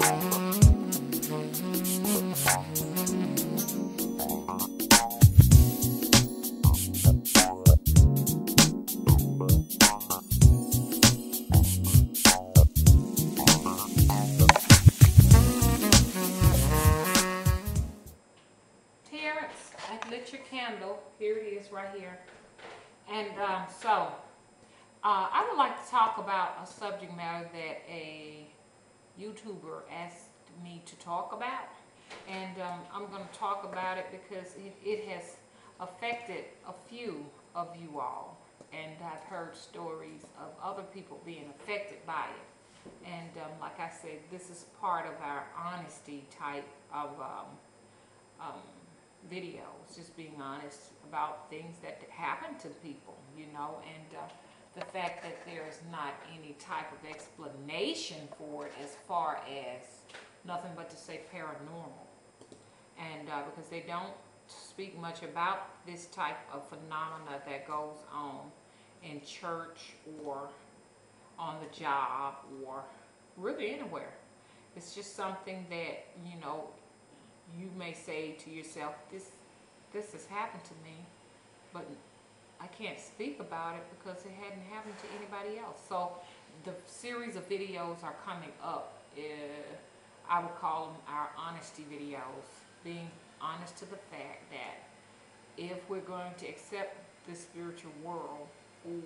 Lit your candle. Here it is right here. And I would like to talk about a subject matter that a YouTuber asked me to talk about. And I'm going to talk about it because it has affected a few of you all. And I've heard stories of other people being affected by it. And like I said, this is part of our honesty type of videos, just being honest about things that happen to people, you know, and the fact that there is not any type of explanation for it as far as nothing but to say paranormal. And because they don't speak much about this type of phenomena that goes on in church or on the job or really anywhere. It's just something that, you know, you may say to yourself, this has happened to me, but I can't speak about it because it hadn't happened to anybody else. So the series of videos are coming up. I would call them our honesty videos, being honest to the fact that if we're going to accept the spiritual world,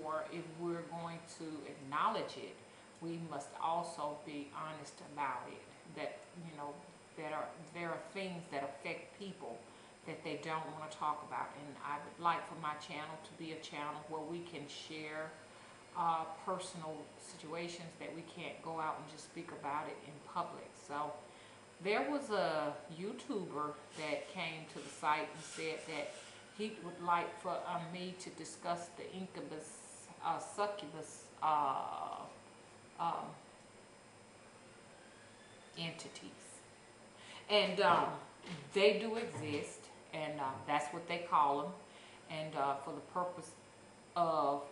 or if we're going to acknowledge it, we must also be honest about it. That, you know, there are things that affect people that they don't want to talk about. And I would like for my channel to be a channel where we can share personal situations that we can't go out and just speak about it in public. So there was a YouTuber that came to the site and said that he would like for me to discuss the incubus, succubus entities. And they do exist, and that's what they call them. And for the purpose of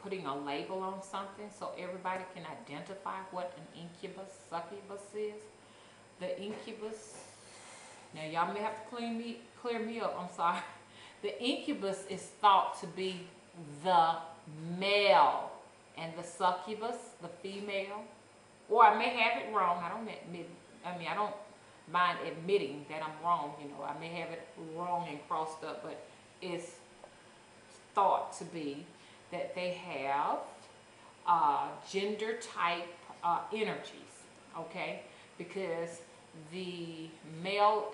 putting a label on something so everybody can identify what an incubus, succubus is. The incubus, now y'all may have to clear me up, I'm sorry. The incubus is thought to be the male, and the succubus, the female. Or I may have it wrong. I don't mind admitting that I'm wrong. You know, I may have it wrong and crossed up, but it's thought to be that they have gender type energies, okay? Because the male,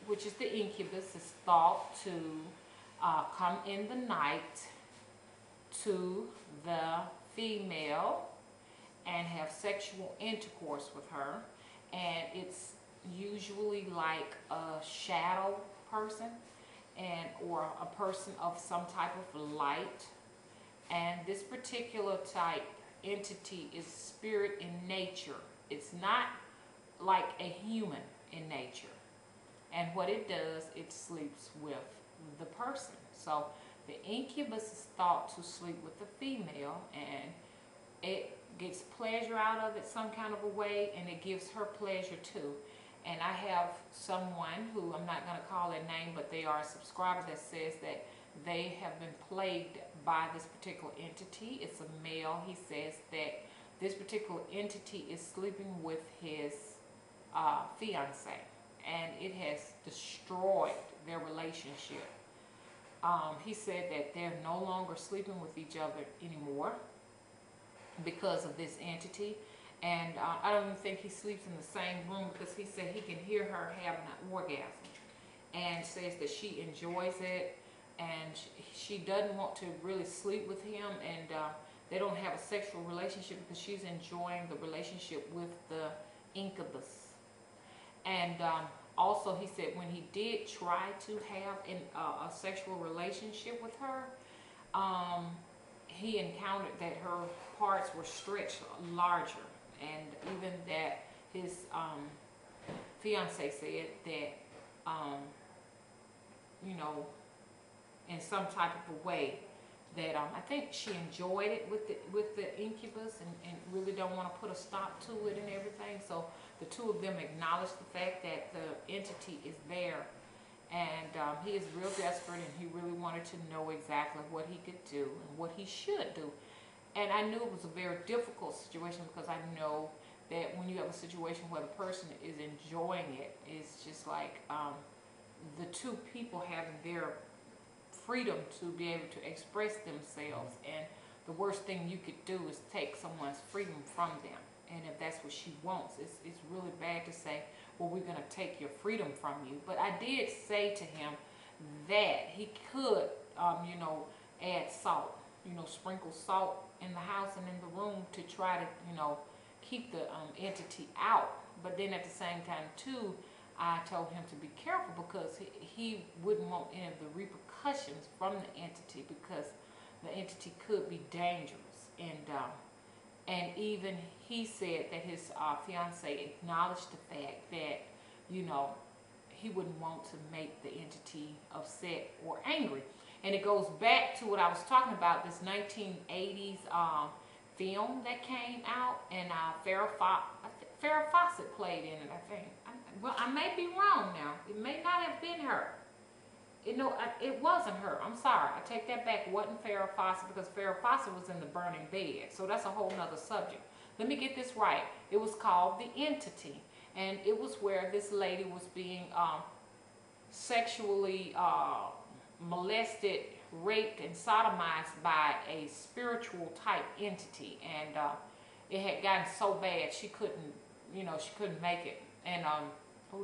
which is the incubus, is thought to come in the night to the female and have sexual intercourse with her. And it's usually like a shadow person, and or a person of some type of light. And this particular type entity is spirit in nature. It's not like a human in nature. And what it does, it sleeps with the person. So the incubus is thought to sleep with the female, and it gets pleasure out of it some kind of a way, and it gives her pleasure too. And I have someone who, I'm not going to call their name, but they are a subscriber, that says that they have been plagued by this particular entity. It's a male. He says that this particular entity is sleeping with his fiance, and it has destroyed their relationship. He said that they're no longer sleeping with each other anymore because of this entity. And I don't even think he sleeps in the same room, because he said he can hear her having an orgasm, and says that she enjoys it, and she doesn't want to really sleep with him, and they don't have a sexual relationship because she's enjoying the relationship with the incubus. And also he said when he did try to have a sexual relationship with her, he encountered that her parts were stretched larger, and even that his fiance said that, you know, in some type of a way, that I think she enjoyed it with the incubus, and really don't want to put a stop to it and everything. So the two of them acknowledged the fact that the entity is there, and he is real desperate, and he really wanted to know exactly what he could do and what he should do. And I knew it was a very difficult situation, because I know that when you have a situation where the person is enjoying it, it's just like the two people having their freedom to be able to express themselves, and the worst thing you could do is take someone's freedom from them. And if that's what she wants, it's really bad to say, well, we're going to take your freedom from you. But I did say to him that he could, add salt, sprinkle salt in the house and in the room to try to, keep the entity out. But then at the same time, too, I told him to be careful, because he wouldn't want any of the repercussions from the entity, because the entity could be dangerous. And even he said that his fiance acknowledged the fact that, he wouldn't want to make the entity upset or angry. And it goes back to what I was talking about, this 1980s film that came out, and Farrah Fawcett played in it, I think. Well, I may be wrong now. It may not have been her. It wasn't her. I'm sorry. I take that back. It wasn't Farrah Fawcett, because Farrah Fawcett was in The Burning Bed. So that's a whole nother subject. Let me get this right. It was called The Entity. And it was where this lady was being sexually molested, raped, and sodomized by a spiritual type entity. And it had gotten so bad she couldn't make it. And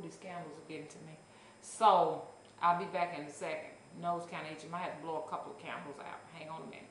these candles are getting to me. So I'll be back in a second. Nose kind of itchy. Might have to blow a couple of candles out. Hang on a minute.